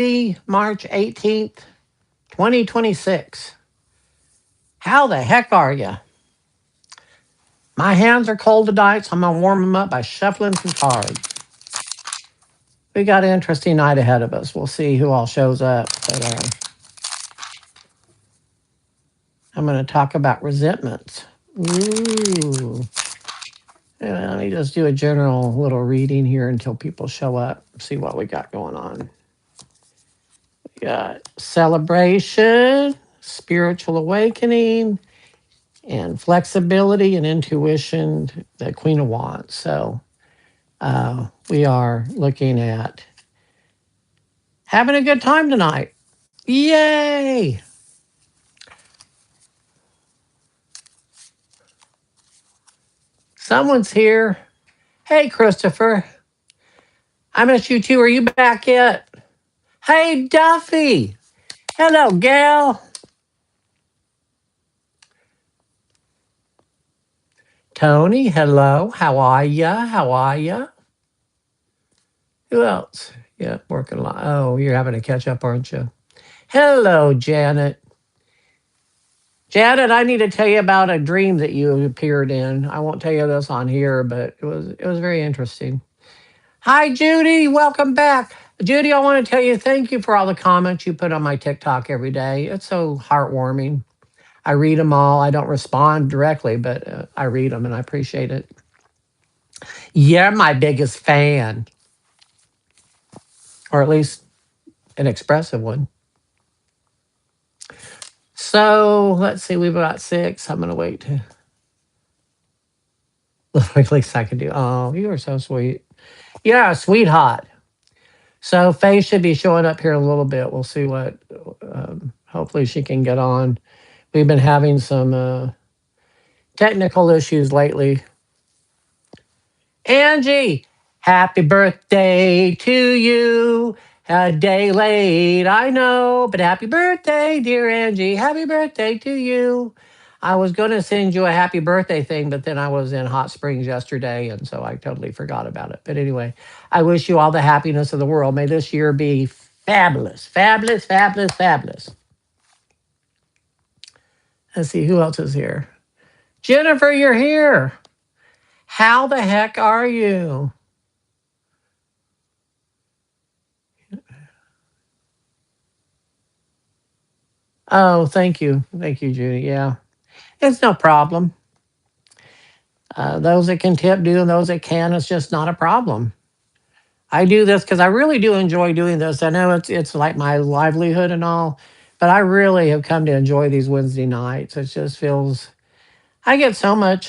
March 18th, 2026. How the heck are you? My hands are cold tonight, so I'm going to warm them up by shuffling some cards. We got an interesting night ahead of us. We'll see who all shows up. But I'm going to talk about resentments. Ooh. Let me just do a general little reading here until people show up, see what we got going on. We got celebration, spiritual awakening, and flexibility and intuition, the Queen of Wands. So we are looking at having a good time tonight. Yay! Someone's here. Hey, Christopher. I miss you too. Are you back yet? Hey, Duffy. Hello, gal. Tony, hello. How are ya? How are ya? Who else? Yeah, working a lot. Oh, you're having to catch up, aren't you? Hello, Janet. Janet, I need to tell you about a dream that you appeared in. I won't tell you this on here, but it was very interesting. Hi, Judy. Welcome back. Judy, I want to tell you thank you for all the comments you put on my TikTok every day. It's so heartwarming. I read them all. I don't respond directly, but I read them and I appreciate it. You're my biggest fan, or at least an expressive one. So let's see, we've got 6. I'm going to wait to. At least I can do. Oh, you are so sweet. Yeah, sweetheart. So Faye should be showing up here in a little bit. We'll see what. Hopefully she can get on. We've been having some technical issues lately. Angie, happy birthday to you. A day late, I know, but happy birthday, dear Angie. Happy birthday to you. I was going to send you a happy birthday thing, but then I was in Hot Springs yesterday, and so I totally forgot about it. But anyway, I wish you all the happiness of the world. May this year be fabulous, fabulous, fabulous, fabulous. Let's see, who else is here? Jennifer, you're here. How the heck are you? Oh, thank you. Thank you, Judy. Yeah, it's no problem. Those that can tip do, and those that can, it's just not a problem. I do this because I really do enjoy doing this. I know it's like my livelihood and all, but I really have come to enjoy these Wednesday nights. It just feels I get so much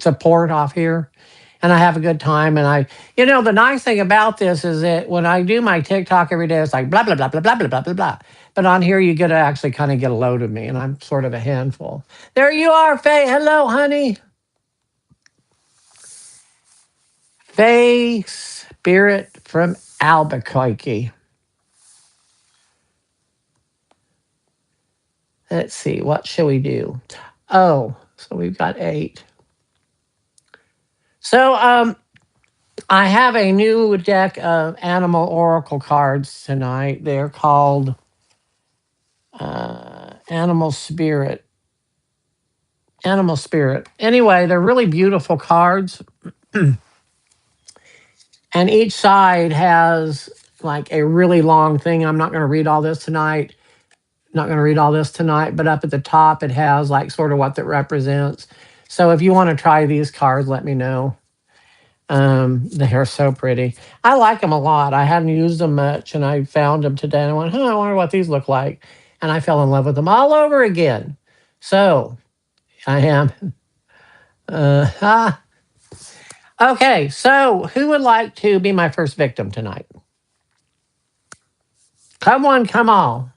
support off here, and I have a good time. And the nice thing about this is that when I do my TikTok every day, it's like blah blah blah blah blah blah blah blah blah. But on here, you get to actually kind of get a load of me, and I'm sort of a handful. There you are, Faye. Hello, honey. Faye Spirit from Albuquerque. Let's see, what shall we do? Oh, so we've got 8. So I have a new deck of animal oracle cards tonight. They're called Animal Spirit. Animal Spirit. Anyway, they're really beautiful cards. And each side has like a really long thing. I'm not going to read all this tonight. Not going to read all this tonight, but up at the top, it has like sort of what that represents. So if you want to try these cards, let me know. They are so pretty. I like them a lot. I hadn't used them much, and I found them today. And I went, I wonder what these look like. And I fell in love with them all over again. So I am. Okay, so who would like to be my first victim tonight? Come on, come on.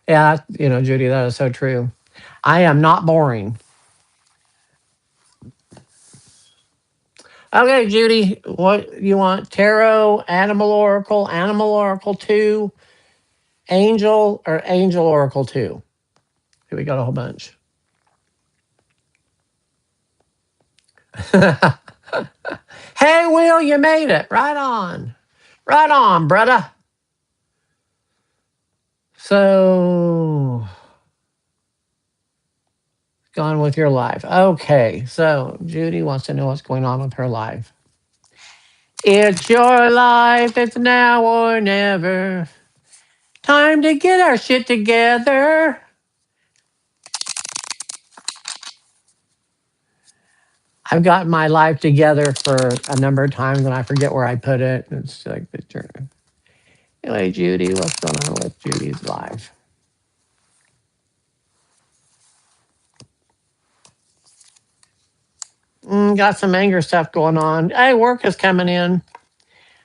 Yeah, Judy, that is so true. I am not boring. Okay, Judy, what you want? Tarot, Animal Oracle 2, Angel, or Angel Oracle 2? Here we got a whole bunch. Hey, Will, you made it. Right on. Right on, brother. So, gone with your life. Okay, so Judy wants to know what's going on with her life. It's your life, it's now or never. Time to get our shit together. I've gotten my life together for a number of times and I forget where I put it. It's like the journey. Anyway, Judy, what's going on with Judy's life? Got some anger stuff going on. Hey, work is coming in.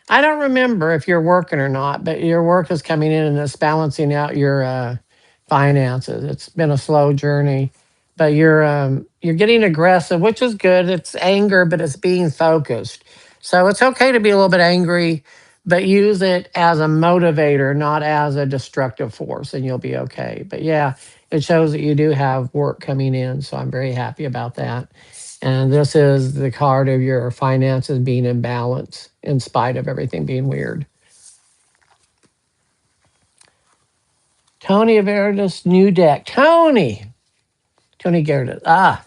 I don't remember if you're working or not, but your work is coming in and it's balancing out your finances. It's been a slow journey, but you're getting aggressive, which is good. It's anger, but it's being focused. So it's okay to be a little bit angry, but use it as a motivator, not as a destructive force, and you'll be okay. But yeah, it shows that you do have work coming in, so I'm very happy about that. And this is the card of your finances being in balance in spite of everything being weird. Tony Veritas, new deck. Tony Gerardis. Ah.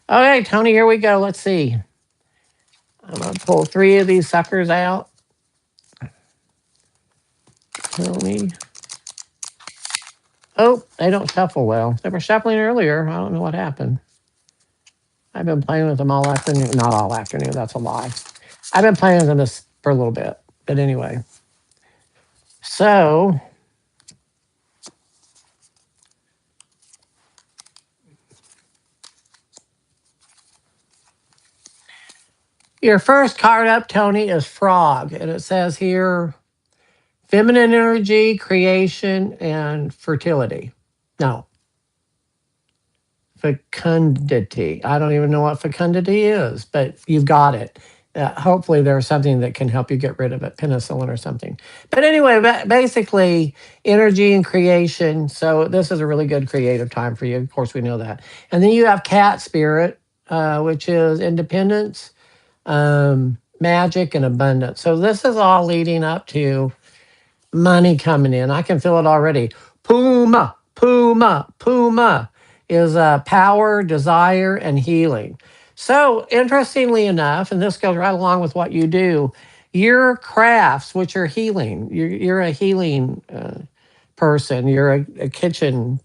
Okay, Tony, here we go. Let's see. I'm going to pull 3 of these suckers out. Tony. Oh, they don't shuffle well. They were shuffling earlier. I don't know what happened. I've been playing with them all afternoon. Not all afternoon. That's a lie. I've been playing with them for a little bit. But anyway. So your first card up, Tony, is Frog. And it says here feminine energy, creation, and fertility. No, fecundity. I don't even know what fecundity is, but you've got it. Hopefully, there's something that can help you get rid of it, penicillin or something. But anyway, basically, energy and creation. So, this is a really good creative time for you. Of course, we know that. And then you have cat spirit, which is independence, magic, and abundance. So, this is all leading up to money coming in. I can feel it already. Puma, Puma, Puma is power, desire, and healing. So, interestingly enough, and this goes right along with what you do, your crafts, which are healing, you're a healing person, you're a kitchen,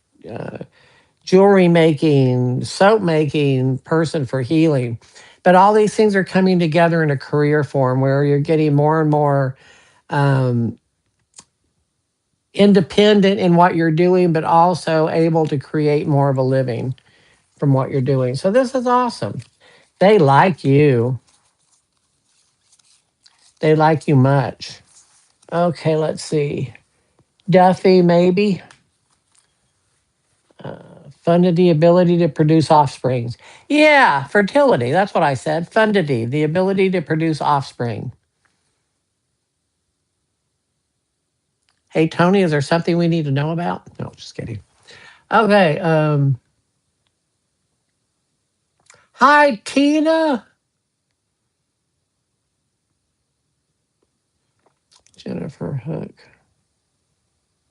jewelry making, soap making person for healing. But all these things are coming together in a career form where you're getting more and more um, independent in what you're doing, but also able to create more of a living from what you're doing. So this is awesome. They like you. They like you much. Okay, let's see. Duffy, maybe. Funded the ability to produce offsprings. Yeah, fertility. That's what I said. Fundity, the ability to produce offspring. Hey, Tony, is there something we need to know about? No, just kidding. Okay. Hi, Tina. Jennifer Hook.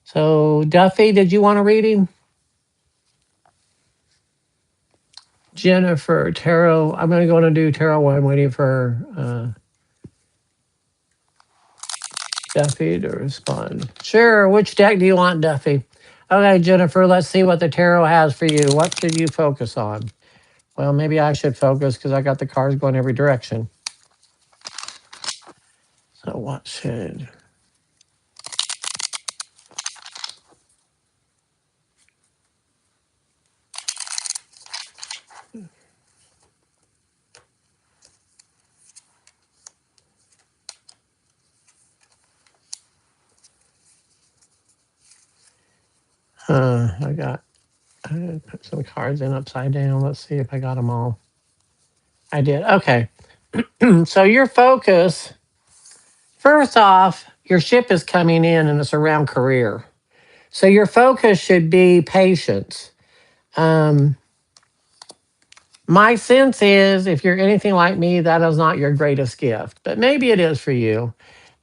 So, Duffy, did you want a reading? Jennifer, tarot. I'm going to go and do tarot while I'm waiting for Duffy to respond. Sure. Which deck do you want, Duffy? Okay, Jennifer, let's see what the tarot has for you. What should you focus on? Well, maybe I should focus because I got the cards going every direction. So, what should. I put some cards in upside down. Let's see if I got them all. I did. Okay. So, your focus, first off, your ship is coming in and it's around career. So your focus should be patience. Um, my sense is if you're anything like me, that is not your greatest gift, but maybe it is for you.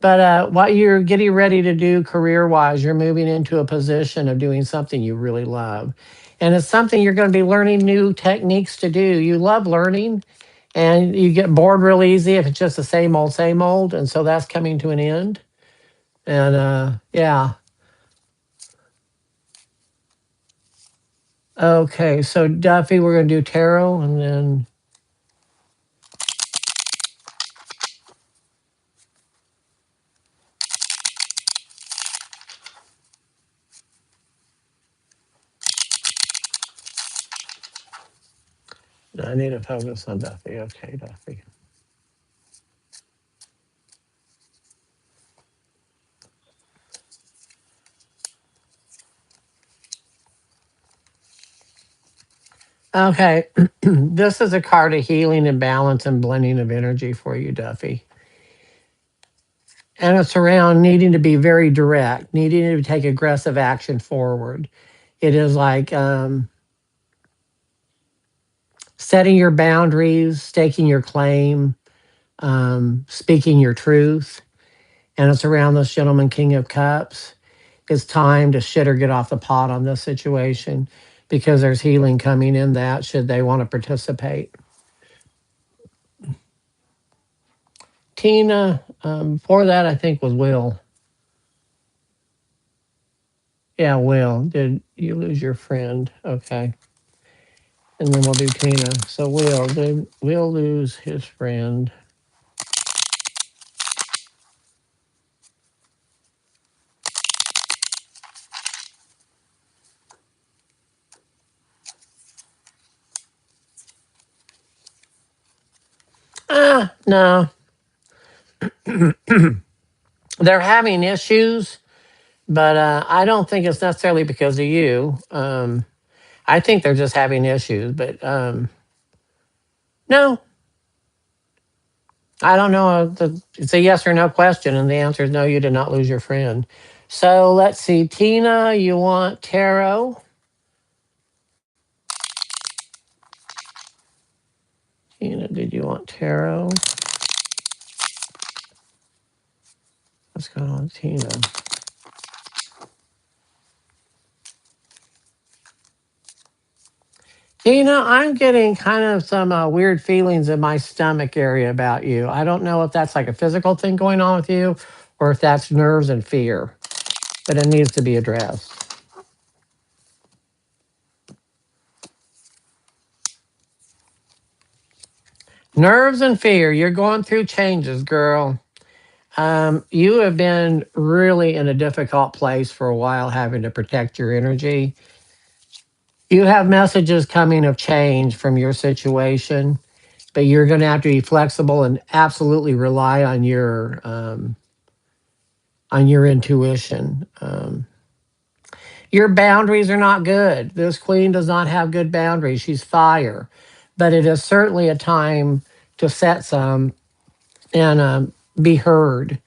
But what you're getting ready to do career wise, you're moving into a position of doing something you really love. And it's something you're going to be learning new techniques to do. You love learning and you get bored real easy if it's just the same old, same old. And so that's coming to an end. And yeah. Okay. So, Duffy, we're going to do tarot and then I need to focus on Duffy. Okay, Duffy. Okay. This is a card of healing and balance and blending of energy for you, Duffy. And it's around needing to be very direct, needing to take aggressive action forward. It is like setting your boundaries, staking your claim, speaking your truth. And it's around this gentleman, King of Cups. It's time to shit or get off the pot on this situation because there's healing coming in that should they want to participate. Tina, before that, I think was Will. Yeah, Will. Did you lose your friend? Okay. And then we'll do Tina. So did Will lose his friend? No. They're having issues, but I don't think it's necessarily because of you. I think they're just having issues, but no, I don't know. It's a yes or no question, and the answer is no, you did not lose your friend. So let's see. Tina, you want tarot? Tina, did you want tarot? What's going on, Tina? Tina, I'm getting kind of some weird feelings in my stomach area about you. I don't know if that's like a physical thing going on with you or if that's nerves and fear, but it needs to be addressed. Nerves and fear, you're going through changes, girl. You have been really in a difficult place for a while, having to protect your energy. You have messages coming of change from your situation, but you're going to have to be flexible and absolutely rely on your intuition. Your boundaries are not good. This queen does not have good boundaries. She's fire, but it is certainly a time to set some and be heard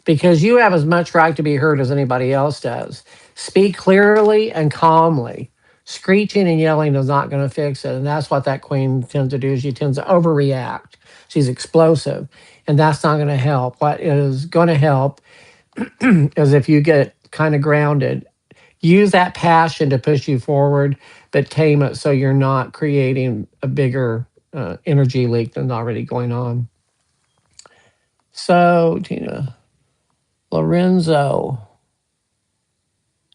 because you have as much right to be heard as anybody else does. Speak clearly and calmly. Screeching and yelling is not going to fix it. And that's what that queen tends to do. She tends to overreact. She's explosive. And that's not going to help. What is going to help is if you get kind of grounded, use that passion to push you forward, but tame it so you're not creating a bigger energy leak than already going on. So, Tina, Lorenzo.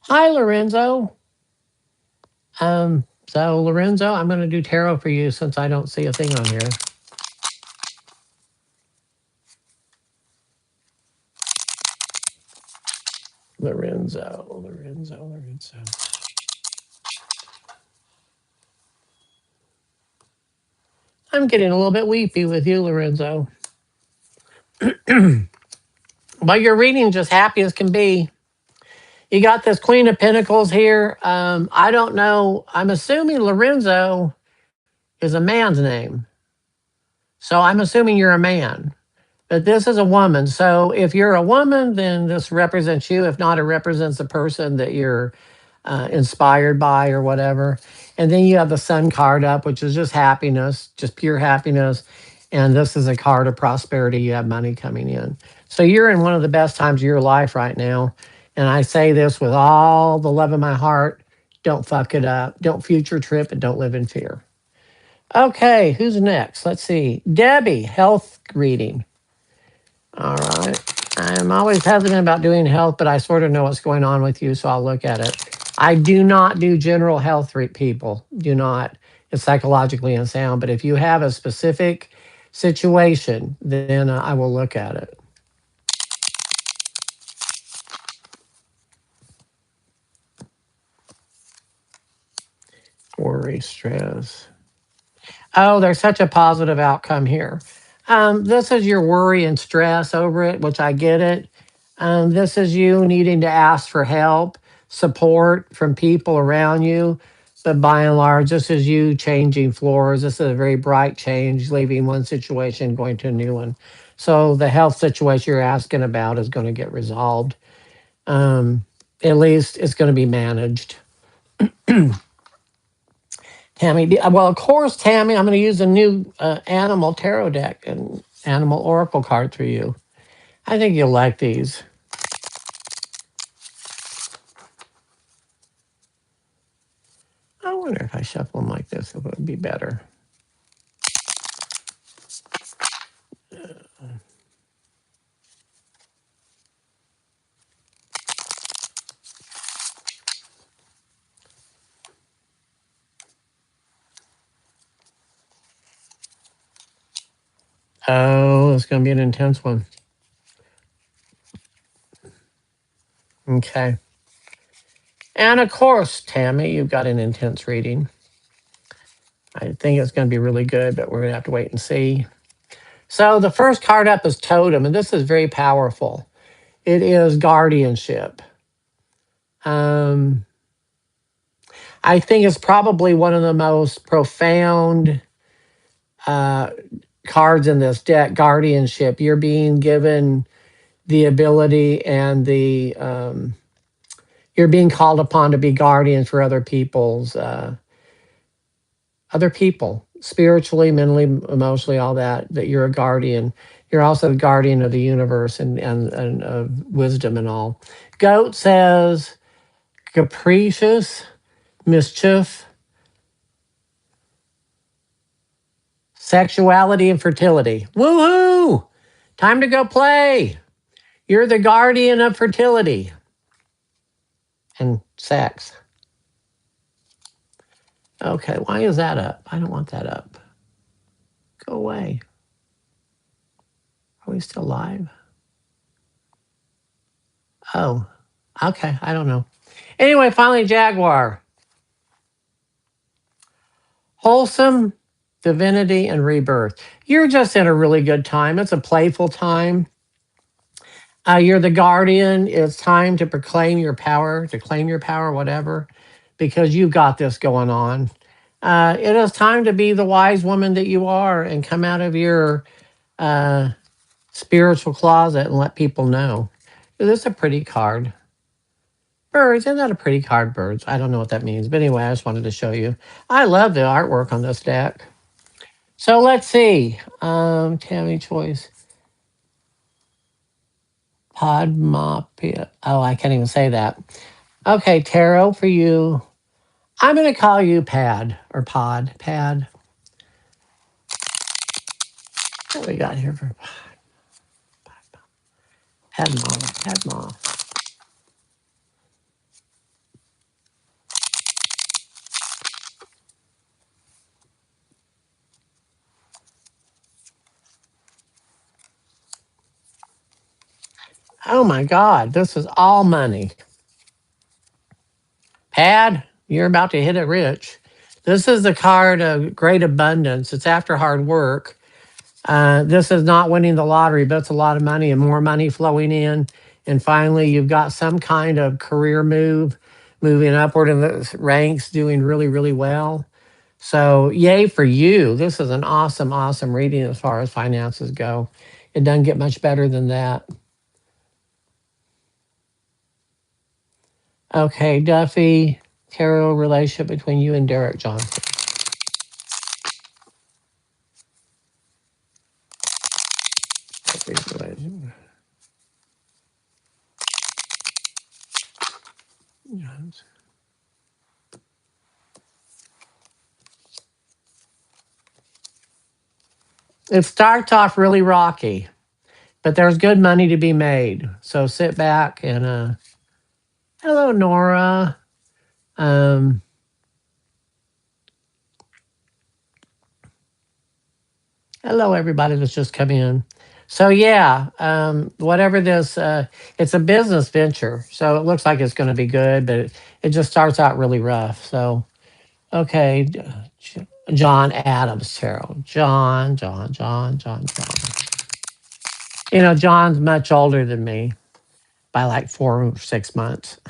Hi, Lorenzo. So Lorenzo, I'm going to do tarot for you since I don't see a thing on here. Lorenzo. I'm getting a little bit weepy with you, Lorenzo. But your reading just happy as can be. You got this Queen of Pentacles here. I don't know. I'm assuming Lorenzo is a man's name. So I'm assuming you're a man. But this is a woman. So if you're a woman, then this represents you. If not, it represents the person that you're inspired by or whatever. And then you have the sun card up, which is just happiness, just pure happiness. And this is a card of prosperity. You have money coming in. So you're in one of the best times of your life right now. And I say this with all the love in my heart. Don't fuck it up. Don't future trip and don't live in fear. Okay, who's next? Let's see. Debbie, health reading. All right. I'm always hesitant about doing health, but I sort of know what's going on with you, so I'll look at it. I do not do general health people. Do not. It's psychologically unsound. But if you have a specific situation, then I will look at it. Worry, stress. Oh, there's such a positive outcome here. This is your worry and stress over it, which I get it. This is you needing to ask for help, support from people around you. But by and large, this is you changing floors. This is a very bright change, leaving one situation, going to a new one. So the health situation you're asking about is going to get resolved. Um, at least it's going to be managed. Tammy, well, of course, Tammy, I'm going to use a new animal tarot deck and animal oracle card for you. I think you'll like these. I wonder if I shuffle them like this, if it would be better. Oh, it's going to be an intense one. Okay. And of course, Tammy, you've got an intense reading. I think it's going to be really good, but we're going to have to wait and see. So the first card up is Totem, and this is very powerful. It is guardianship. I think it's probably one of the most profound uh, cards in this deck, guardianship. You're being given the ability and you're being called upon to be guardians for other people, spiritually, mentally, emotionally, all that. That you're a guardian. You're also the guardian of the universe and wisdom and all. Goat says capricious, mischief, sexuality, and fertility. Woohoo! Time to go play. You're the guardian of fertility and sex. Okay, why is that up? I don't want that up. Go away. Are we still live? Oh, okay. I don't know. Anyway, finally, Jaguar. Wholesome, divinity, and rebirth. You're just in a really good time. It's a playful time. You're the guardian. It's time to proclaim your power, to claim your power, whatever, because you've got this going on. It is time to be the wise woman that you are and come out of your uh, spiritual closet and let people know. This is a pretty card. Birds, isn't that a pretty card, birds? I don't know what that means. But anyway, I just wanted to show you. I love the artwork on this deck. So let's see. Tammy Choice. Podmopia. Oh, I can't even say that. Okay, tarot for you. I'm going to call you Pad or Pod. Pad. What we got here for Padma? Padma. Oh my God, this is all money. Pad, you're about to hit it rich. This is the card of great abundance. It's after hard work. This is not winning the lottery, but it's a lot of money and more money flowing in. And finally, you've got some kind of career move, moving upward in the ranks, doing really, really well. So, yay for you. This is an awesome, awesome reading as far as finances go. It doesn't get much better than that. Okay, Duffy, tarot relationship between you and Derek Johnson. It starts off really rocky, but there's good money to be made. So sit back and hello, Nora. Um, Hello, everybody that's just come in. So yeah, whatever this, it's a business venture, so it looks like it's going to be good, but it just starts out really rough. So okay, John Adams, Terrell, John. You know, John's much older than me by like 4 or 6 months.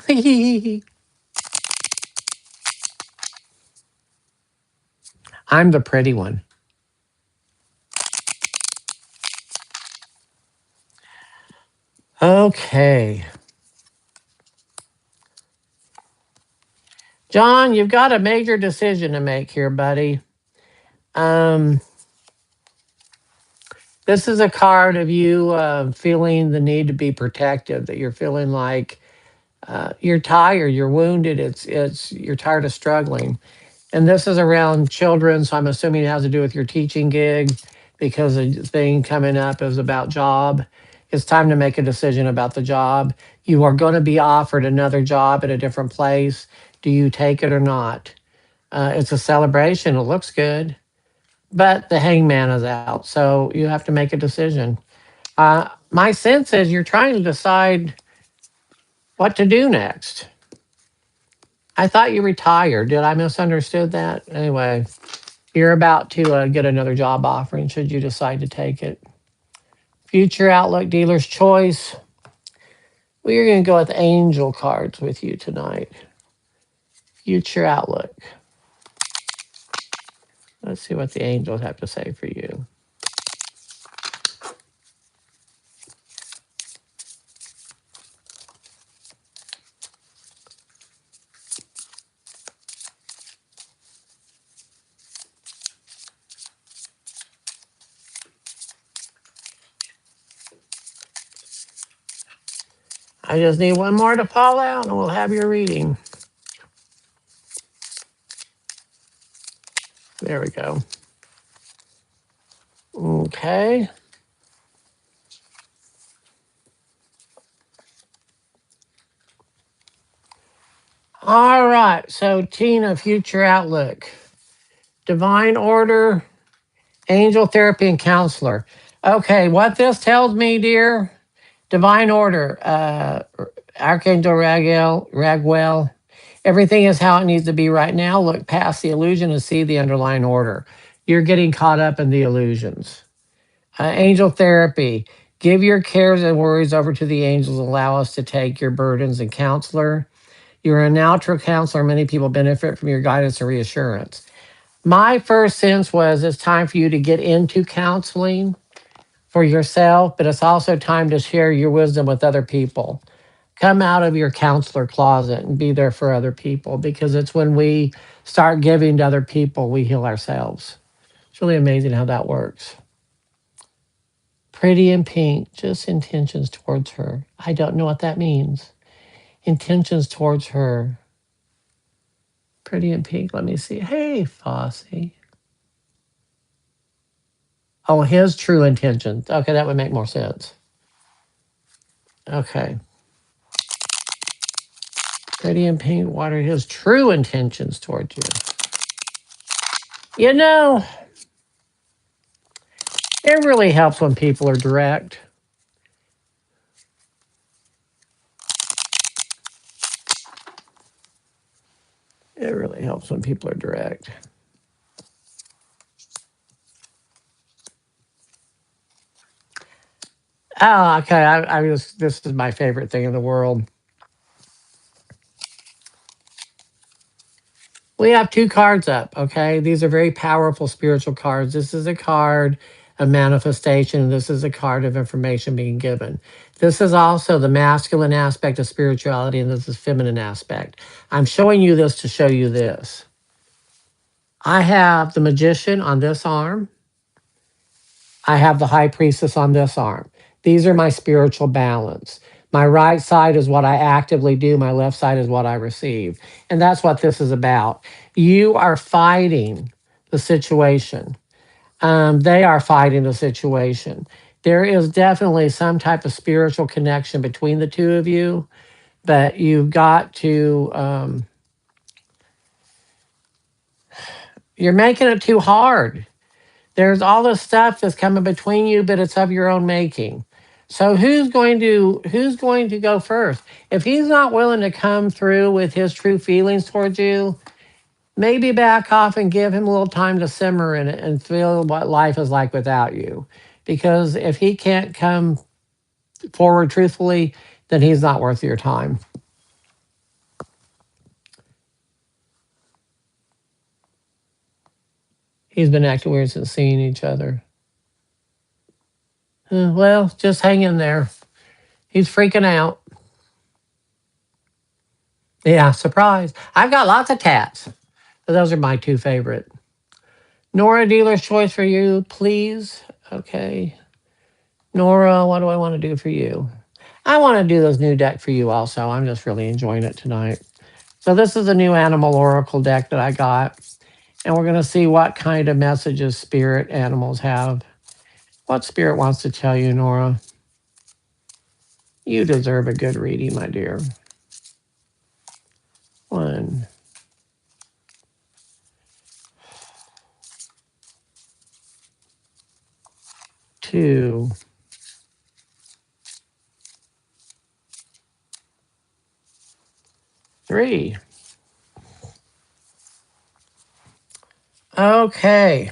I'm the pretty one. Okay, John, you've got a major decision to make here, buddy. Um, This is a card of you feeling the need to be protective. That you're feeling like you're tired, you're wounded. It's you're tired of struggling, and this is around children. So I'm assuming it has to do with your teaching gig, because the thing coming up is about job. It's time to make a decision about the job. You are going to be offered another job at a different place. Do you take it or not? It's a celebration. It looks good, but the hangman is out, so you have to make a decision. My sense is you're trying to decide what to do next. I thought you retired. Did I misunderstood that? Anyway, you're about to get another job offering should you decide to take it. Future Outlook Dealer's Choice. We are going to go with angel cards with you tonight. Future Outlook. Let's see what the angels have to say for you. I just need one more to fall out and we'll have your reading. There we go. Okay. All right. So, Tina, Future Outlook, Divine Order, Angel Therapy, and Counselor. Okay. What this tells me, dear, Divine Order, Archangel Ragwell, everything is how it needs to be right now. Look past the illusion and see the underlying order. You're getting caught up in the illusions. Angel Therapy, give your cares and worries over to the angels. Allow us to take your burdens. And Counselor, you're a natural counselor. Many people benefit from your guidance and reassurance. My first sense was it's time for you to get into counseling for yourself, but it's also time to share your wisdom with other people. Come out of your counselor closet and be there for other people, because it's when we start giving to other people, we heal ourselves. It's really amazing how that works. Pretty in pink, just intentions towards her. I don't know what that means. Intentions towards her. Pretty in pink. Let me see. Hey, Fosse. Oh, his true intentions. Okay, that would make more sense. Okay. Pretty in pink. What are his true intentions towards you? You know, it really helps when people are direct. It really helps when people are direct. Oh, okay. I was. This is my favorite thing in the world. We have two cards up. Okay, these are very powerful spiritual cards. This is a card of manifestation. And this is a card of information being given. This is also the masculine aspect of spirituality, and this is feminine aspect. I'm showing you this to show you this. I have the magician on this arm. I have the high priestess on this arm. These are my spiritual balance. My right side is what I actively do, my left side is what I receive. And that's what this is about. You are fighting the situation. They are fighting the situation. There is definitely some type of spiritual connection between the two of you, but you've got to, you're making it too hard. There's all this stuff that's coming between you, but it's of your own making. So who's going to go first? If he's not willing to come through with his true feelings towards you, maybe back off and give him a little time to simmer in it and feel what life is like without you. Because if he can't come forward truthfully, then he's not worth your time. He's been acting weird since seeing each other. Well, just hang in there. He's freaking out. Yeah, surprise. I've got lots of cats. But those are my two favorite. Nora, dealer's choice for you, please. Okay. Nora, what do I want to do for you? I want to do this new deck for you also. I'm just really enjoying it tonight. So this is a new animal oracle deck that I got. And we're going to see what kind of messages spirit animals have. What spirit wants to tell you, Nora? You deserve a good reading, my dear. 1, 2, 3. Okay.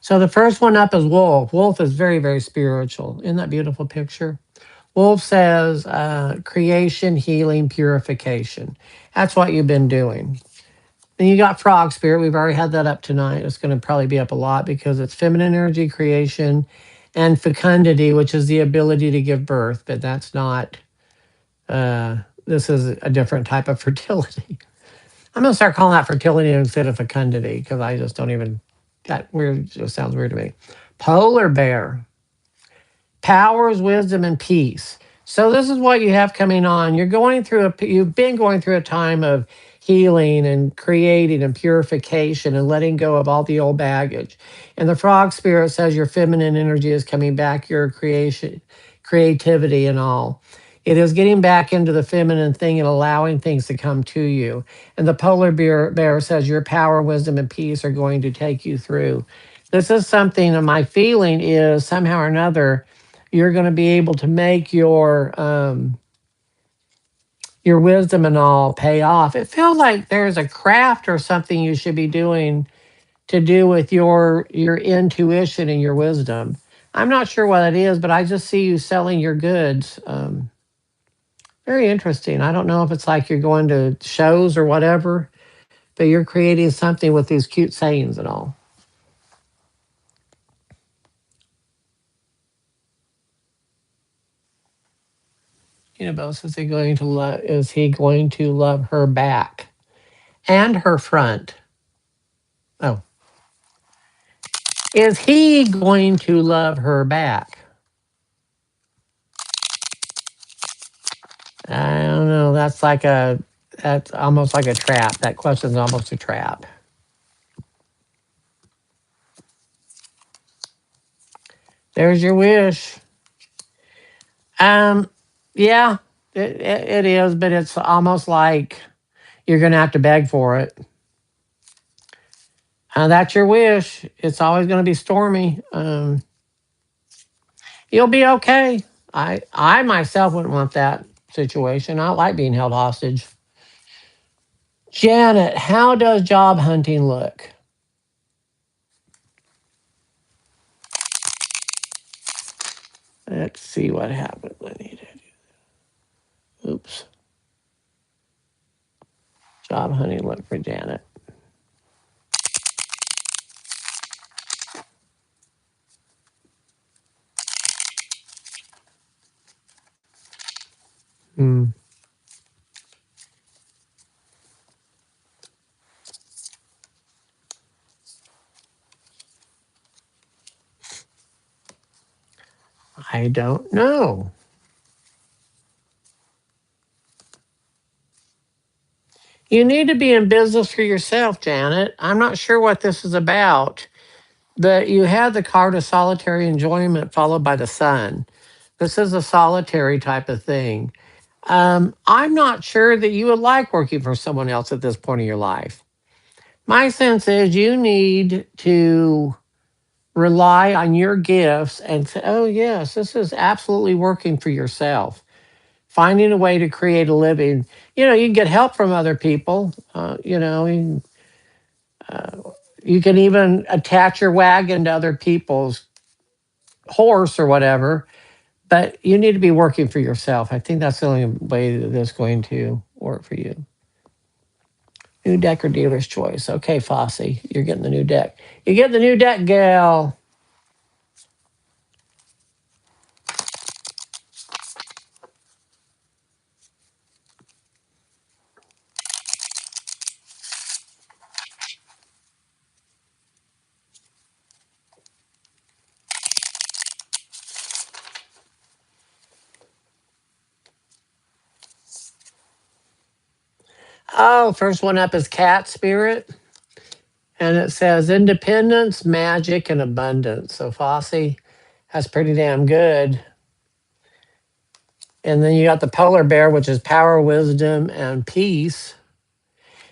So the first one up is Wolf. Wolf is very, very spiritual. Isn't that beautiful picture? Wolf says creation, healing, purification. That's what you've been doing. Then you got Frog Spirit. We've already had that up tonight. It's going to probably be up a lot because it's feminine energy, creation, and fecundity, which is the ability to give birth. But that's not, this is a different type of fertility. I'm going to start calling that fertility instead of fecundity because I just don't even, that weird, just sounds weird to me. Polar Bear. Powers, wisdom, and peace. So this is what you have coming on. You've been going through a time of healing and creating and purification and letting go of all the old baggage. And the frog spirit says your feminine energy is coming back, your creation, creativity and all. It is getting back into the feminine thing and allowing things to come to you. And the polar bear says your power, wisdom, and peace are going to take you through. This is something, and my feeling is somehow or another, you're going to be able to make your wisdom and all pay off. It feels like there's a craft or something you should be doing to do with your intuition and your wisdom. I'm not sure what it is, but I just see you selling your goods. Very interesting. I don't know if it's like you're going to shows or whatever, but you're creating something with these cute sayings and all. Universe, is he going to love her back and her front? Oh, is he going to love her back? I don't know. That's almost like a trap. That question's almost a trap. There's your wish. Um, yeah, it is, but it's almost like you're going to have to beg for it. That's your wish. It's always going to be stormy. You'll be okay. I myself wouldn't want that situation. I don't like being held hostage. Janet, how does job hunting look? Let's see what happened. I need it. Oops. Job hunting look for Janet. Hmm. I don't know. You need to be in business for yourself, Janet. I'm not sure what this is about. You had the card of solitary enjoyment followed by the sun. This is a solitary type of thing. I'm not sure that you would like working for someone else at this point in your life. My sense is you need to rely on your gifts and say, oh, yes, this is absolutely working for yourself. Finding a way to create a living. You can get help from other people. You can even attach your wagon to other people's horse or whatever, but you need to be working for yourself. I think that's the only way that that's going to work for you. New deck or dealer's choice. Okay, Fosse, you're getting the new deck. You get the new deck, gal. Oh, first one up is Cat Spirit. And it says independence, magic, and abundance. So Fosse, that's pretty damn good. And then you got the polar bear, which is power, wisdom, and peace.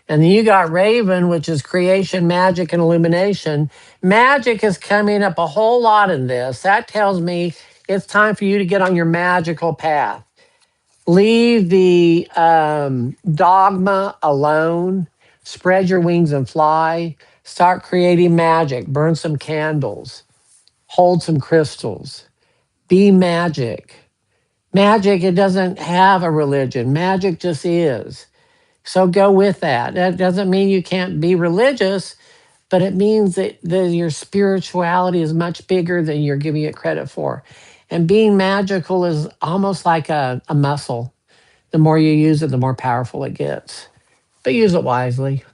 And then you got Raven, which is creation, magic, and illumination. Magic is coming up a whole lot in this. That tells me it's time for you to get on your magical path. Leave the dogma alone. Spread your wings and fly. Start creating magic. Burn some candles. Hold some crystals. Be magic. Magic, it doesn't have a religion. Magic just is. So go with that. That doesn't mean you can't be religious, but it means that your spirituality is much bigger than you're giving it credit for. And being magical is almost like a muscle. The more you use it, the more powerful it gets. But use it wisely.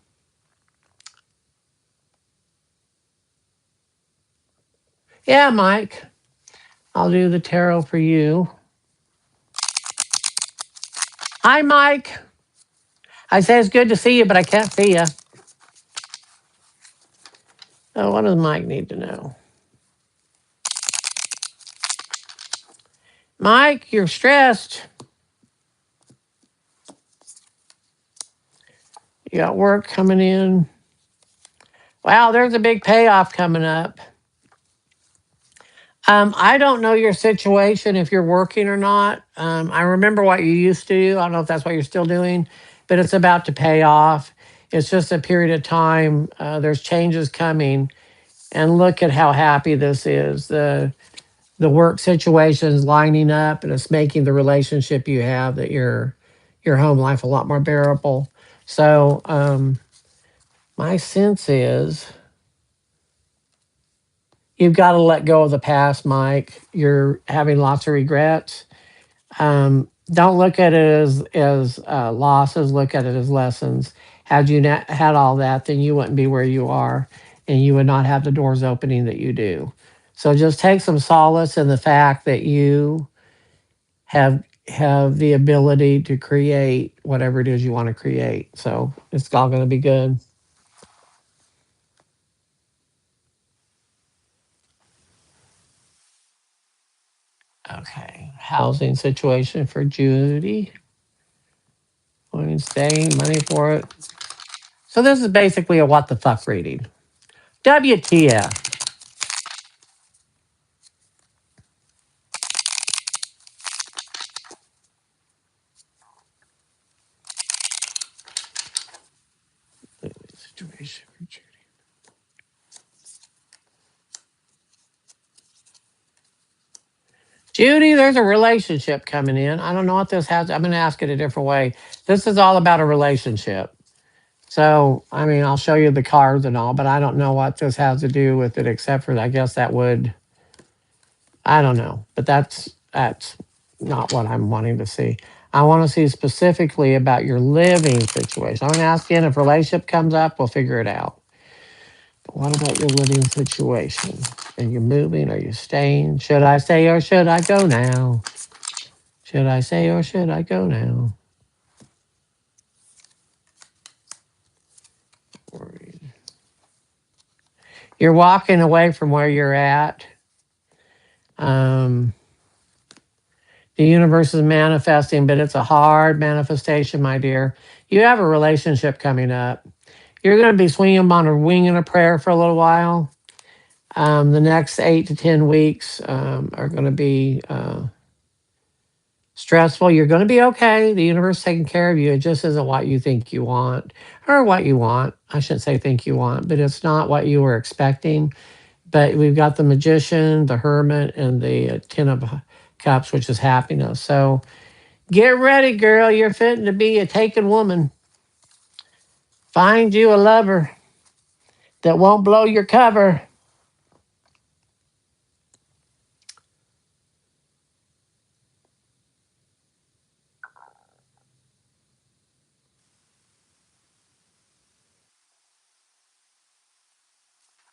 Yeah, Mike, I'll do the tarot for you. Hi, Mike. I say it's good to see you, but I can't see you. Oh, what does Mike need to know? Mike, you're stressed. You got work coming in. Wow, there's a big payoff coming up. I don't know your situation if you're working or not. I remember what you used to do. I don't know if that's what you're still doing, but it's about to pay off. It's just a period of time. There's changes coming, and look at how happy this is. The work situation is lining up, and it's making the relationship you have that your home life a lot more bearable. So my sense is you've got to let go of the past, Mike. You're having lots of regrets. Don't look at it as losses. Look at it as lessons. Had you not had all that, then you wouldn't be where you are, and you would not have the doors opening that you do. So just take some solace in the fact that you have the ability to create whatever it is you want to create. So it's all going to be good. Okay. Housing situation for Judy. Wednesday, money for it. So this is basically a what the fuck reading. WTF. Situation for Judy. Judy, there's a relationship coming in. I don't know what this has. I'm going to ask it a different way. This is all about a relationship. So, I mean, I'll show you the cards and all, but I don't know what this has to do with it, except for I guess that would, I don't know, but that's not what I'm wanting to see. I want to see specifically about your living situation. I'm going to ask you, and if relationship comes up, we'll figure it out. But what about your living situation? Are you moving? Are you staying? Should I stay or should I go now? Should I stay or should I go now? You're walking away from where you're at. Um, the universe is manifesting, but it's a hard manifestation, my dear. You have a relationship coming up. You're going to be swinging on a wing and a prayer for a little while. The next 8 to 10 weeks are going to be stressful. You're going to be okay. The universe is taking care of you. It just isn't what you think you want, or what you want. I shouldn't say think you want, but it's not what you were expecting. But we've got the magician, the hermit, and the ten of cups, which is happiness. So get ready, girl. You're fitting to be a taken woman. Find you a lover that won't blow your cover.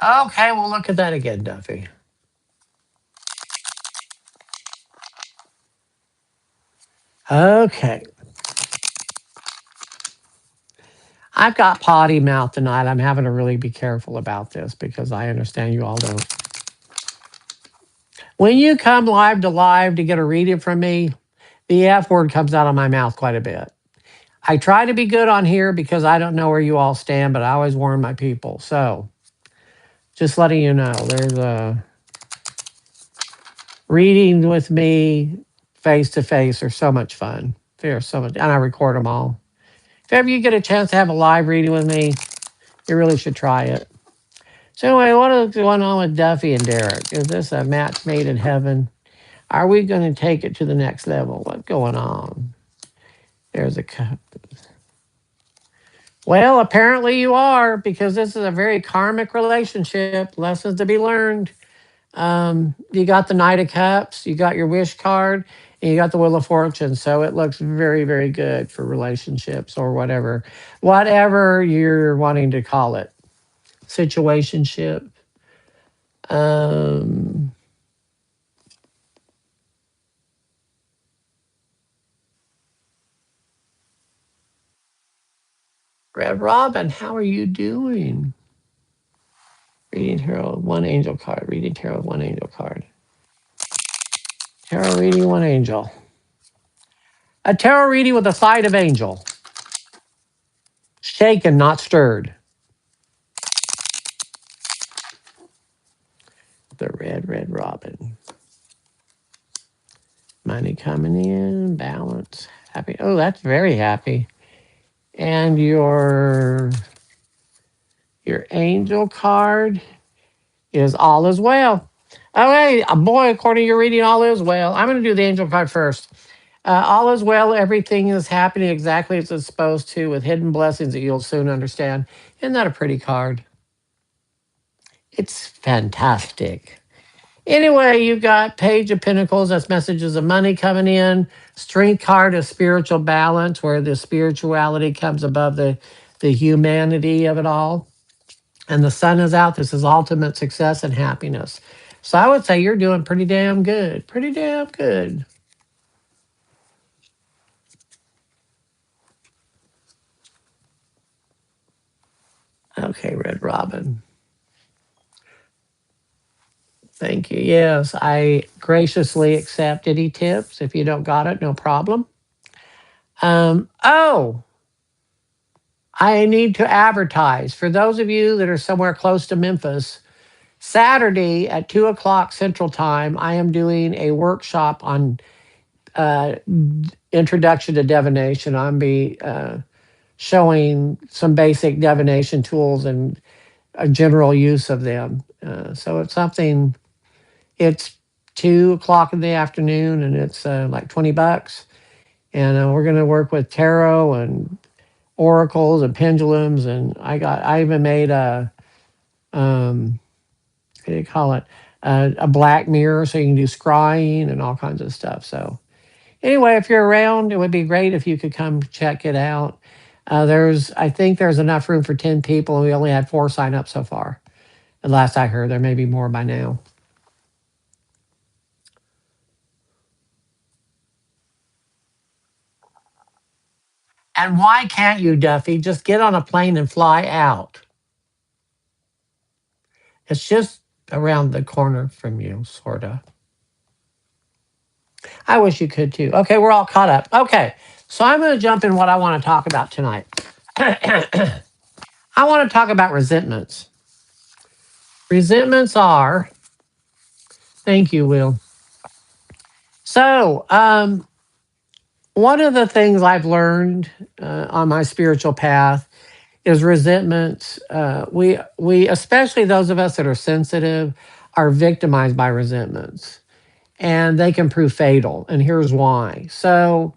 Okay, we'll look at that again, Duffy. Okay. I've got potty mouth tonight. I'm having to really be careful about this because I understand you all don't. When you come live to get a reading from me, the F word comes out of my mouth quite a bit. I try to be good on here because I don't know where you all stand, but I always warn my people. So just letting you know, there's a reading with me face to face are so much fun. They're so much, and I record them all. If ever you get a chance to have a live reading with me, you really should try it. So anyway, what is going on with Duffy and Derek? Is this a match made in heaven? Are we going to take it to the next level? What's going on? There's a cup. Well, apparently you are, because this is a very karmic relationship. Lessons to be learned. You got the Knight of Cups, you got your wish card, and you got the Wheel of Fortune. So it looks very, very good for relationships or whatever you're wanting to call it. Situationship. Um, Red Robin, how are you doing? Reading Tarot, one angel card. Reading Tarot, one angel card. Tarot reading, one angel. A tarot reading with a side of angel. Shaken, not stirred. The red robin. Money coming in, balance, happy. Oh, that's very happy. And your angel card is all is well. Oh, hey, boy, according to your reading, all is well. I'm going to do the angel card first. All is well. Everything is happening exactly as it's supposed to, with hidden blessings that you'll soon understand. Isn't that a pretty card? It's fantastic. Anyway, you've got Page of Pentacles. That's messages of money coming in. Strength card is spiritual balance, where the spirituality comes above the humanity of it all. And the sun is out. This is ultimate success and happiness. So I would say you're doing pretty damn good. Pretty damn good. Okay, Red Robin. Thank you. Yes, I graciously accept any tips. If you don't got it, no problem. Oh, I need to advertise. For those of you that are somewhere close to Memphis, Saturday at 2 o'clock Central Time, I am doing a workshop on uh, introduction to divination. I'm be showing some basic divination tools and a general use of them. So it's something. It's 2 o'clock in the afternoon, and it's like $20. And we're going to work with tarot and oracles and pendulums. And I even made what do you call it? A black mirror so you can do scrying and all kinds of stuff. So anyway, if you're around, it would be great if you could come check it out. I think there's enough room for 10 people, and we only had 4 sign up so far. The last I heard, there may be more by now. And why can't you, Duffy, just get on a plane and fly out? It's just around the corner from you, sort of. I wish you could too. Okay, we're all caught up. Okay, so I'm going to jump in what I want to talk about tonight. I want to talk about resentments. Resentments are, thank you, Will. So, one of the things I've learned on my spiritual path is resentments. We especially those of us that are sensitive are victimized by resentments, and they can prove fatal. And here's why. So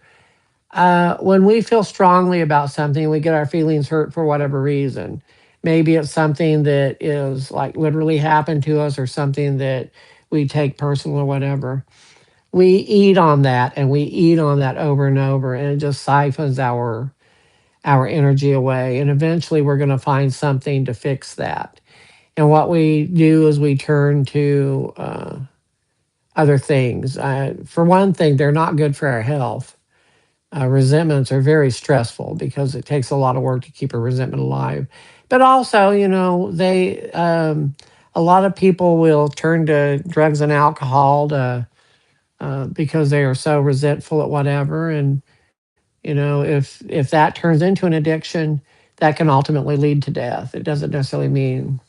when we feel strongly about something, we get our feelings hurt for whatever reason. Maybe it's something that is like literally happened to us, or something that we take personal or whatever. We eat on that, and we eat on that over and over, and it just siphons our energy away. And eventually we're going to find something to fix that. And what we do is we turn to other things. For one thing, they're not good for our health. Resentments are very stressful because it takes a lot of work to keep a resentment alive. But also, a lot of people will turn to drugs and alcohol because they are so resentful at whatever. And if that turns into an addiction, that can ultimately lead to death. It doesn't necessarily mean.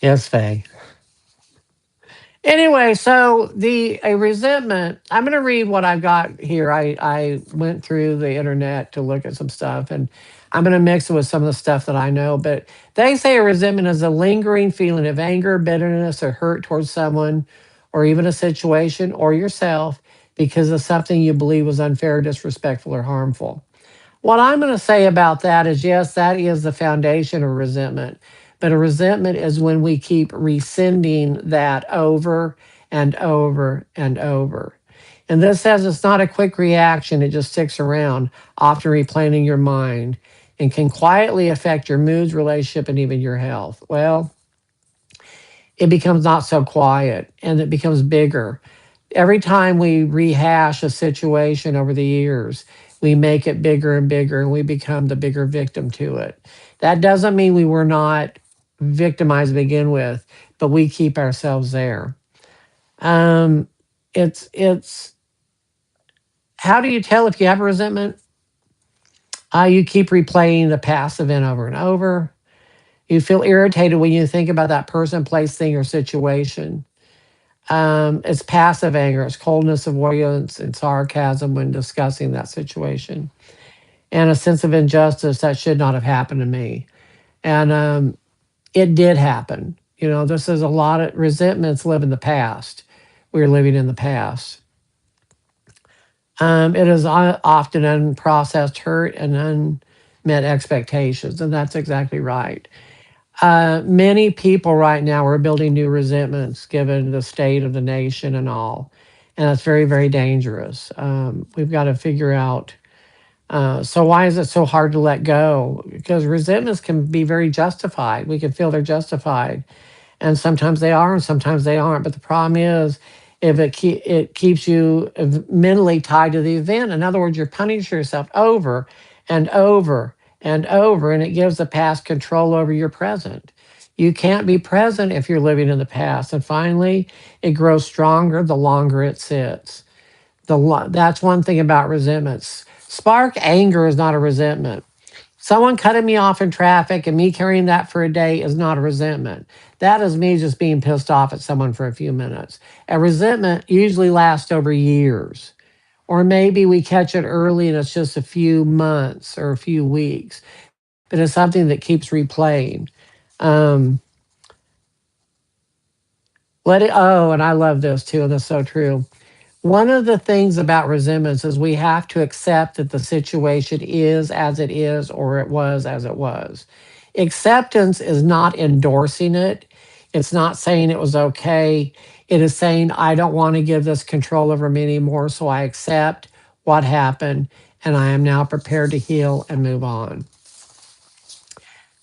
Yes, Faye. Anyway, so the a resentment. I'm going to read what I've got here. I went through the internet to look at some stuff, and I'm going to mix it with some of the stuff that I know. But they say a resentment is a lingering feeling of anger, bitterness, or hurt towards someone, or even a situation or yourself because of something you believe was unfair, disrespectful, or harmful. What I'm going to say about that is yes, that is the foundation of resentment. But a resentment is when we keep rescinding that over and over and over. And this says it's not a quick reaction, it just sticks around, often replaying your mind, and can quietly affect your moods, relationship, and even your health. Well, it becomes not so quiet, and it becomes bigger. Every time we rehash a situation over the years, we make it bigger and bigger, and we become the bigger victim to it. That doesn't mean we were not victimized to begin with, but we keep ourselves there. Um, it's how do you tell if you have a resentment? You keep replaying the past event over and over. You feel irritated when you think about that person, place, thing, or situation. It's passive anger, it's coldness, avoidance, and sarcasm when discussing that situation, and a sense of injustice that should not have happened to me. And it did happen. This is a lot of resentments live in the past. We're living in the past. It is often unprocessed hurt and unmet expectations, and that's exactly right. Many people right now are building new resentments given the state of the nation and all. And that's very, very dangerous. We've got to figure out. So, why is it so hard to let go? Because resentments can be very justified. We can feel they're justified. And sometimes they are, and sometimes they aren't. But the problem is, if it keeps you mentally tied to the event. In other words, you're punishing yourself over and over and over, and it gives the past control over your present. You can't be present if you're living in the past. And finally, it grows stronger the longer it sits. That's one thing about resentments. Spark anger is not a resentment. Someone cutting me off in traffic and me carrying that for a day is not a resentment. That is me just being pissed off at someone for a few minutes. A resentment usually lasts over years. Or maybe we catch it early and it's just a few months or a few weeks, but it's something that keeps replaying. Um, and I love this too, and that's so true. One of the things about resentments is we have to accept that the situation is as it is or it was as it was. Acceptance is not endorsing it. It's not saying it was okay. It is saying, I don't want to give this control over me anymore. So I accept what happened and I am now prepared to heal and move on.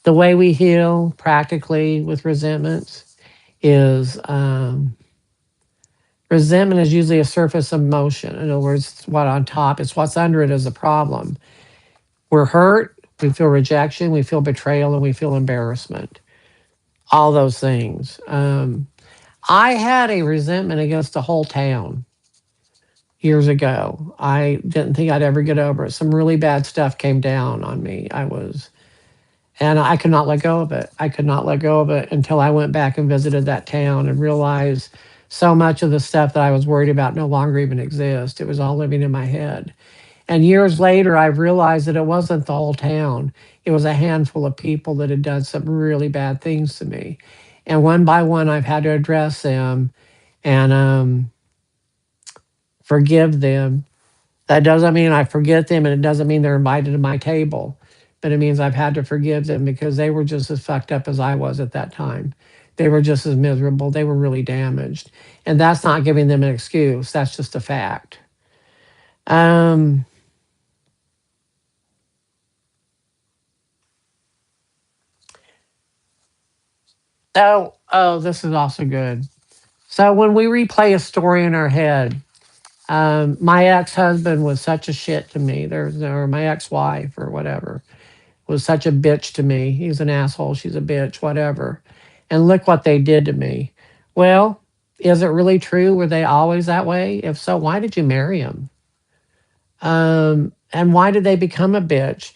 The way we heal practically with resentments is Resentment is usually a surface emotion. In other words, it's what on top, it's what's under it is a problem. We're hurt, we feel rejection, we feel betrayal, and we feel embarrassment. All those things. I had a resentment against the whole town years ago. I didn't think I'd ever get over it. Some really bad stuff came down on me. And I could not let go of it. I could not let go of it until I went back and visited that town and realized so much of the stuff that I was worried about no longer even exists. It was all living in my head. And years later, I realized that it wasn't the whole town. It was a handful of people that had done some really bad things to me. And one by one, I've had to address them and forgive them. That doesn't mean I forget them, and it doesn't mean they're invited to my table, but it means I've had to forgive them because they were just as fucked up as I was at that time. They were just as miserable. They were really damaged. And that's not giving them an excuse, that's just a fact. Um, oh, this is also good. So when we replay a story in our head, my ex-husband was such a shit to me. Or my ex-wife or whatever was such a bitch to me. He's an asshole. She's a bitch. Whatever. And look what they did to me. Well, is it really true? Were they always that way? If so, why did you marry him? And why did they become a bitch?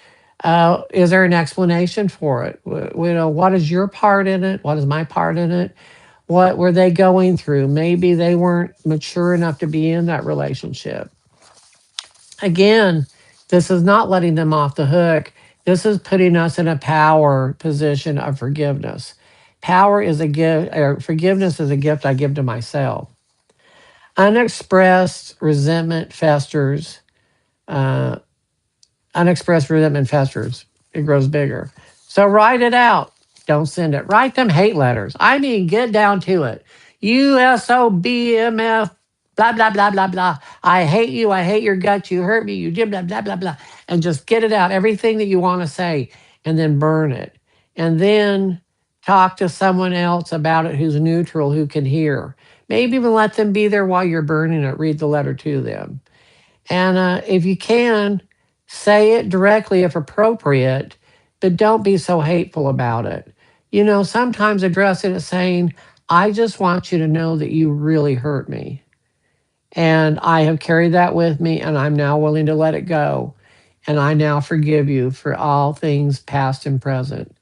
Is there an explanation for it? What is your part in it? What is my part in it? What were they going through? Maybe they weren't mature enough to be in that relationship. Again, this is not letting them off the hook. This is putting us in a power position of forgiveness. Power is a gift, or forgiveness is a gift I give to myself. Unexpressed resentment festers. Uh, Unexpressed resentment festers. It grows bigger. So write it out. Don't send it. Write them hate letters. I mean, get down to it. USOBMF, blah, blah, blah, blah, blah. I hate you. I hate your guts. You hurt me. You did blah, blah, blah, blah. And just get it out. Everything that you want to say and then burn it. And then talk to someone else about it who's neutral, who can hear. Maybe even let them be there while you're burning it. Read the letter to them. And if you can, say it directly if appropriate, but don't be so hateful about it. Sometimes address it as saying, I just want you to know that you really hurt me. And I have carried that with me, and I'm now willing to let it go. And I now forgive you for all things past and present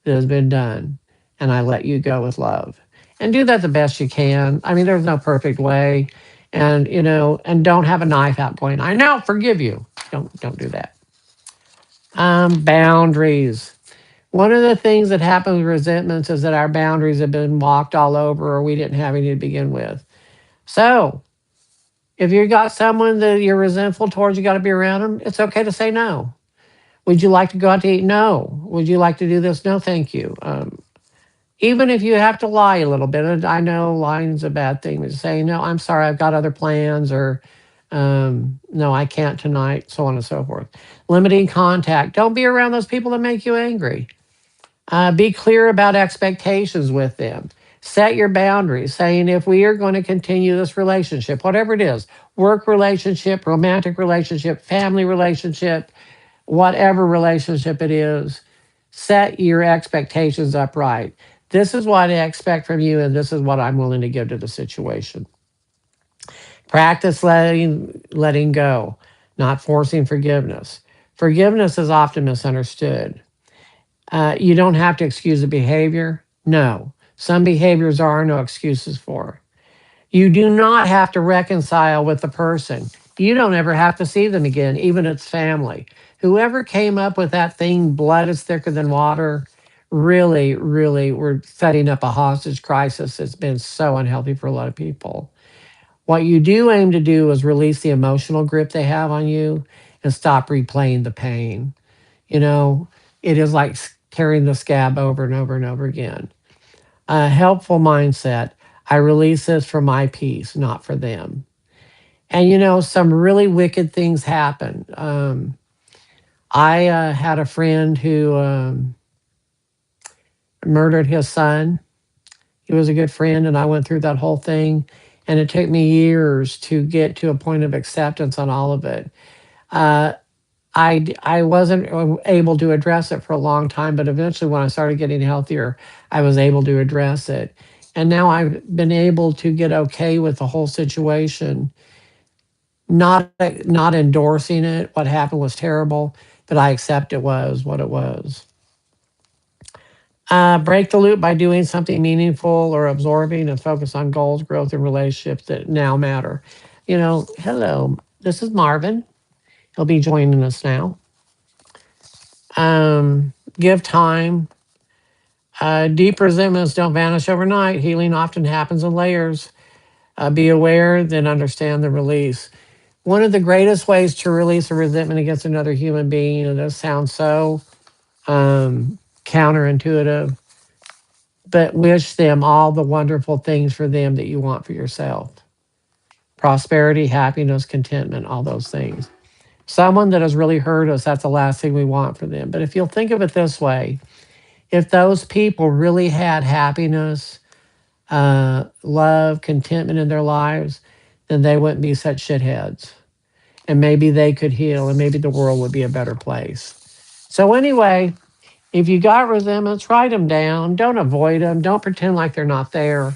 that has been done. And I let you go with love. And do that the best you can. I mean, there's no perfect way. And don't have a knife out going, I now forgive you. Don't do that. Boundaries. One of the things that happens with resentments is that our boundaries have been walked all over or we didn't have any to begin with. So if you got someone that you're resentful towards, you got to be around them, it's okay to say no. Would you like to go out to eat? No. Would you like to do this? No, thank you. Even if you have to lie a little bit, and I know lying's a bad thing, but say, no, I'm sorry, I've got other plans, or no, I can't tonight, so on and so forth. Limiting contact. Don't be around those people that make you angry. Be clear about expectations with them. Set your boundaries, saying if we are going to continue this relationship, whatever it is, work relationship, romantic relationship, family relationship, whatever relationship it is, set your expectations up right. This is what I expect from you, and this is what I'm willing to give to the situation. Practice letting go, not forcing forgiveness. Forgiveness is often misunderstood. You don't have to excuse a behavior. No, some behaviors are no excuses for. You do not have to reconcile with the person. You don't ever have to see them again, even if it's family. Whoever came up with that thing, blood is thicker than water, really, really, we're setting up a hostage crisis that's been so unhealthy for a lot of people. What you do aim to do is release the emotional grip they have on you and stop replaying the pain. You know, it is like carrying the scab over and over and over again. A helpful mindset. I release this for my peace, not for them. And some really wicked things happen. I had a friend who murdered his son. He was a good friend, and I went through that whole thing. And it took me years to get to a point of acceptance on all of it. Uh, I wasn't able to address it for a long time, but eventually, when I started getting healthier, I was able to address it. And now I've been able to get okay with the whole situation, not endorsing it. What happened was terrible, but I accept it was what it was. Break the loop by doing something meaningful or absorbing and focus on goals, growth, and relationships that now matter. Hello, this is Marvin. He'll be joining us now. Give time. Deep resentments don't vanish overnight. Healing often happens in layers. Be aware, then understand the release. One of the greatest ways to release a resentment against another human being, and this sounds so counterintuitive, but wish them all the wonderful things for them that you want for yourself: prosperity, happiness, contentment, all those things. Someone that has really hurt us, that's the last thing we want for them. But if you'll think of it this way, if those people really had happiness, love, contentment in their lives, then they wouldn't be such shitheads. And maybe they could heal, and maybe the world would be a better place. So, anyway, if you got resentments, write them down. Don't avoid them. Don't pretend like they're not there.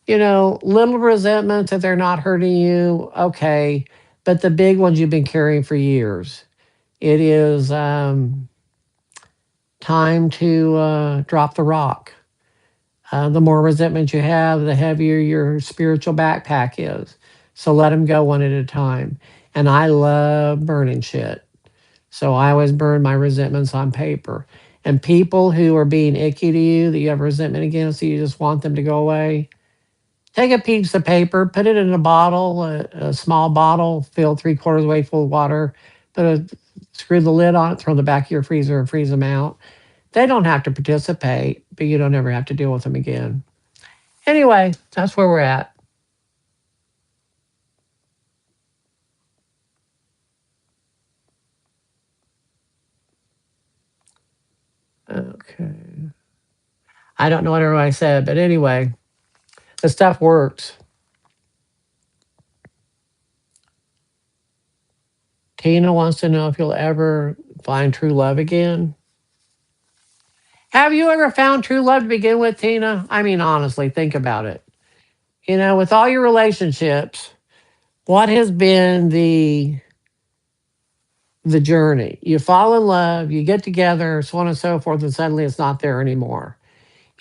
Little resentments if they're not hurting you, okay. But the big ones you've been carrying for years, it is time to drop the rock. The more resentment you have, the heavier your spiritual backpack is. So let them go one at a time. And I love burning shit. So I always burn my resentments on paper. And people who are being icky to you, that you have resentment against, that you just want them to go away, take a piece of paper, put it in a bottle, a small bottle, fill 3/4 way full of water, screw the lid on it, throw in the back of your freezer and freeze them out. They don't have to participate, but you don't ever have to deal with them again. Anyway, that's where we're at. Okay. I don't know what everybody said, but anyway, the stuff works. Tina wants to know if you'll ever find true love again. Have you ever found true love to begin with, Tina? I mean, honestly, think about it. With all your relationships, what has been the journey? You fall in love, you get together, so on and so forth, and suddenly it's not there anymore.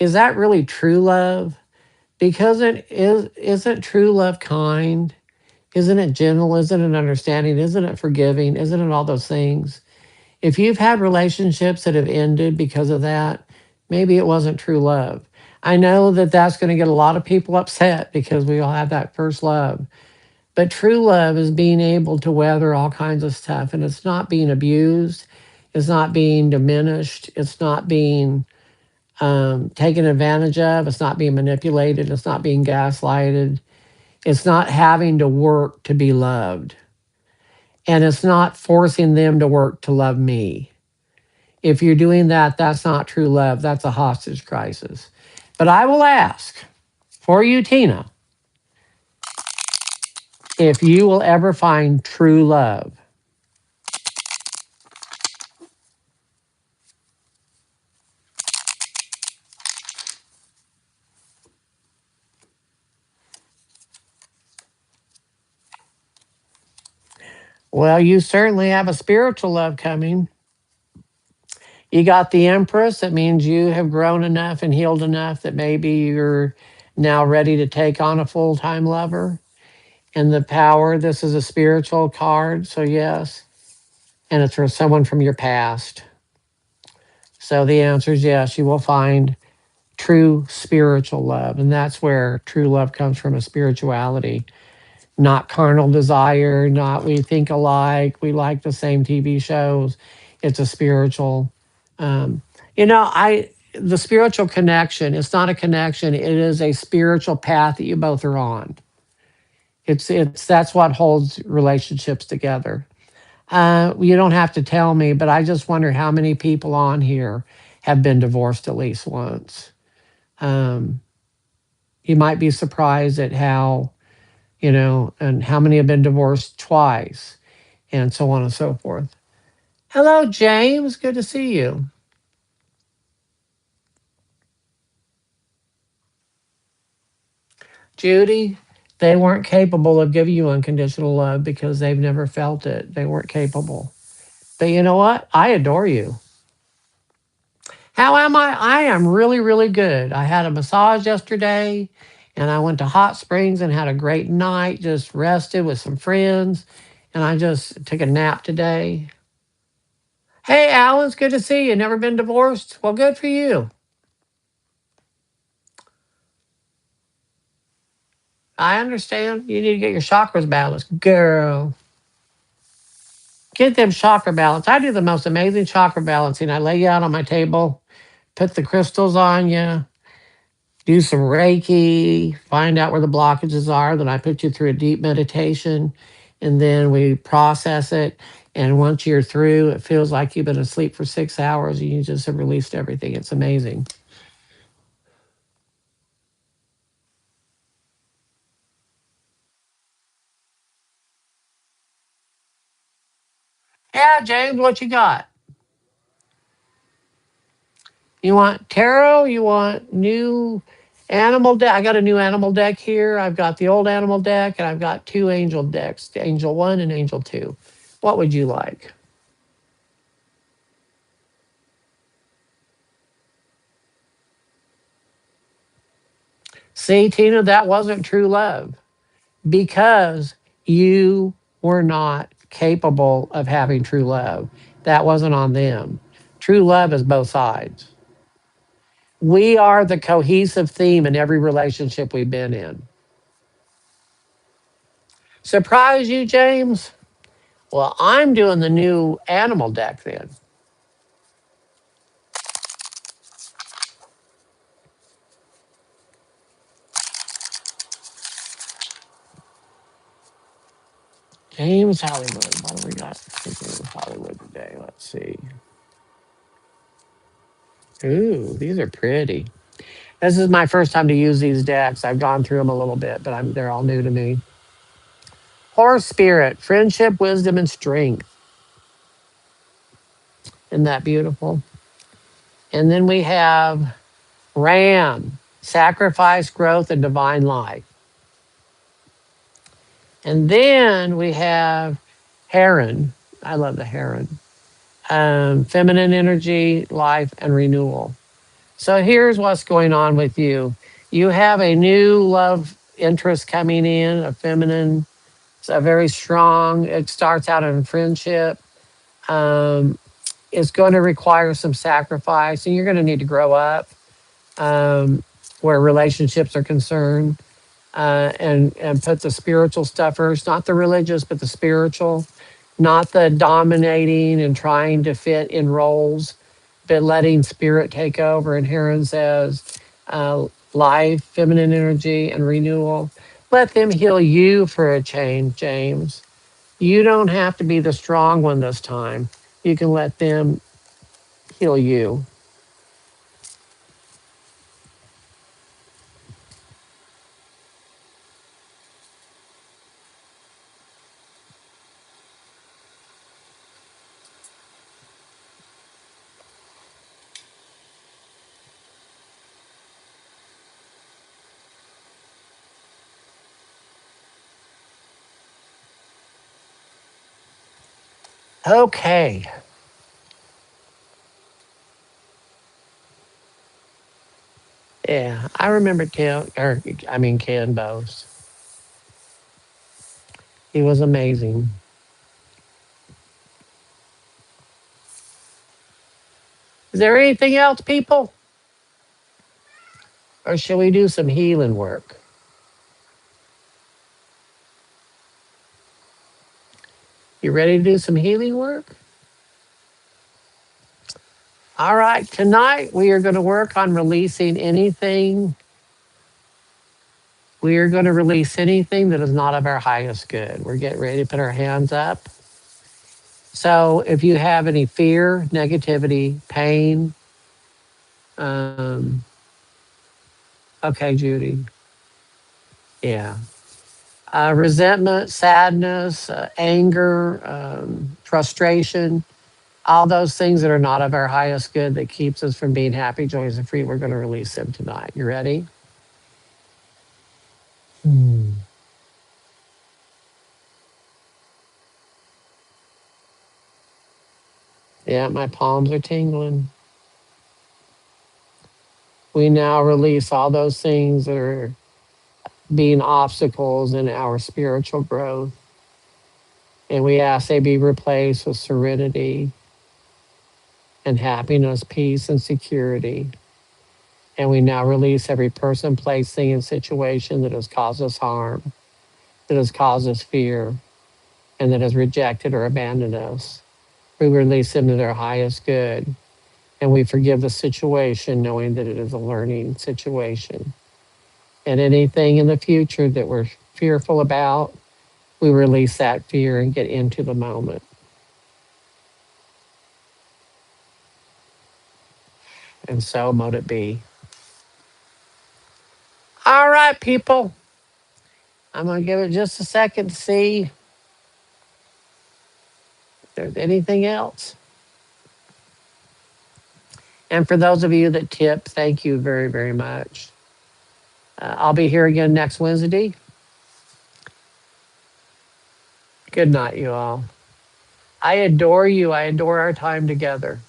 Is that really true love? Because isn't true love kind? Isn't it gentle? Isn't it understanding? Isn't it forgiving? Isn't it all those things? If you've had relationships that have ended because of that, maybe it wasn't true love. I know that that's going to get a lot of people upset because we all have that first love. But true love is being able to weather all kinds of stuff, and it's not being abused, it's not being diminished, it's not being taken advantage of, it's not being manipulated, it's not being gaslighted, it's not having to work to be loved, and it's not forcing them to work to love me. If you're doing that, that's not true love, that's a hostage crisis. But I will ask for you, Tina, if you will ever find true love. Well, you certainly have a spiritual love coming. You got the Empress. That means you have grown enough and healed enough that maybe you're now ready to take on a full time lover. And the Power, this is a spiritual card. So, yes. And it's for someone from your past. So, the answer is yes, you will find true spiritual love. And that's where true love comes from, a spirituality, not carnal desire, not we think alike, we like the same TV shows. It's a spiritual. Um, the spiritual connection. It's not a connection. It is a spiritual path that you both are on. It's that's what holds relationships together. You don't have to tell me, but I just wonder how many people on here have been divorced at least once. Um, you might be surprised at how. and how many have been divorced twice, and so on and so forth. Hello, James. Good to see you. Judy, they weren't capable of giving you unconditional love because they've never felt it. They weren't capable. But you know what? I adore you. How am I? I am really, really good. I had a massage yesterday and I went to hot springs and had a great night, just rested with some friends. And I just took a nap today. Hey, Alan, it's good to see you. Never been divorced? Well, good for you. I understand. You need to get your chakras balanced. Girl, get them chakra balance. I do the most amazing chakra balancing. I lay you out on my table, put the crystals on you, do some Reiki, find out where the blockages are. Then I put you through a deep meditation and then we process it. And once you're through, it feels like you've been asleep for 6 hours and you just have released everything. It's amazing. Yeah, James, what you got? You want tarot? You want new animal deck? I got a new animal deck here. I've got the old animal deck and I've got two angel decks, Angel 1 and Angel 2. What would you like? See, Tina, that wasn't true love because you were not capable of having true love. That wasn't on them. True love is both sides. We are the cohesive theme in every relationship we've been in. Surprise you, James? Well, I'm doing the new animal deck then. James Hollywood. What do we got for James Hollywood today? Let's see. Ooh, these are pretty. This is my first time to use these decks. I've gone through them a little bit, but they're all new to me. Horse spirit, friendship, wisdom, and strength. Isn't that beautiful? And then we have ram, sacrifice, growth, and divine life. And then we have heron. I love the heron. Feminine energy, life, and renewal. So here's what's going on with you. You have a new love interest coming in, a feminine, it's a very strong, it starts out in friendship. Um, it's going to require some sacrifice, and you're going to need to grow up um, where relationships are concerned, and put the spiritual stuff first, not the religious, but the spiritual, not the dominating and trying to fit in roles, but letting spirit take over. And Heron says, life, feminine energy, and renewal. Let them heal you for a change, James. You don't have to be the strong one this time. You can let them heal you. Okay. Yeah, I remember Ken Bose. He was amazing. Is there anything else, people? Or shall we do some healing work? You ready to do some healing work? All right, tonight we are going to work on releasing anything. We are going to release anything that is not of our highest good. We're getting ready to put our hands up. So if you have any fear, negativity, pain, um, okay, Judy. Yeah. Resentment, sadness, anger, frustration, all those things that are not of our highest good that keeps us from being happy, joyous, and free. We're going to release them tonight. You ready? Hmm. Yeah, my palms are tingling. We now release all those things that are being obstacles in our spiritual growth. And we ask they be replaced with serenity and happiness, peace, and security. And we now release every person, place, thing, and situation that has caused us harm, that has caused us fear, and that has rejected or abandoned us. We release them to their highest good. And we forgive the situation, knowing that it is a learning situation. And anything in the future that we're fearful about, we release that fear and get into the moment. And so mote it be. All right, people. I'm going to give it just a second to see if there's anything else. And for those of you that tip, thank you very, very much. I'll be here again next Wednesday. Good night, you all. I adore you. I adore our time together.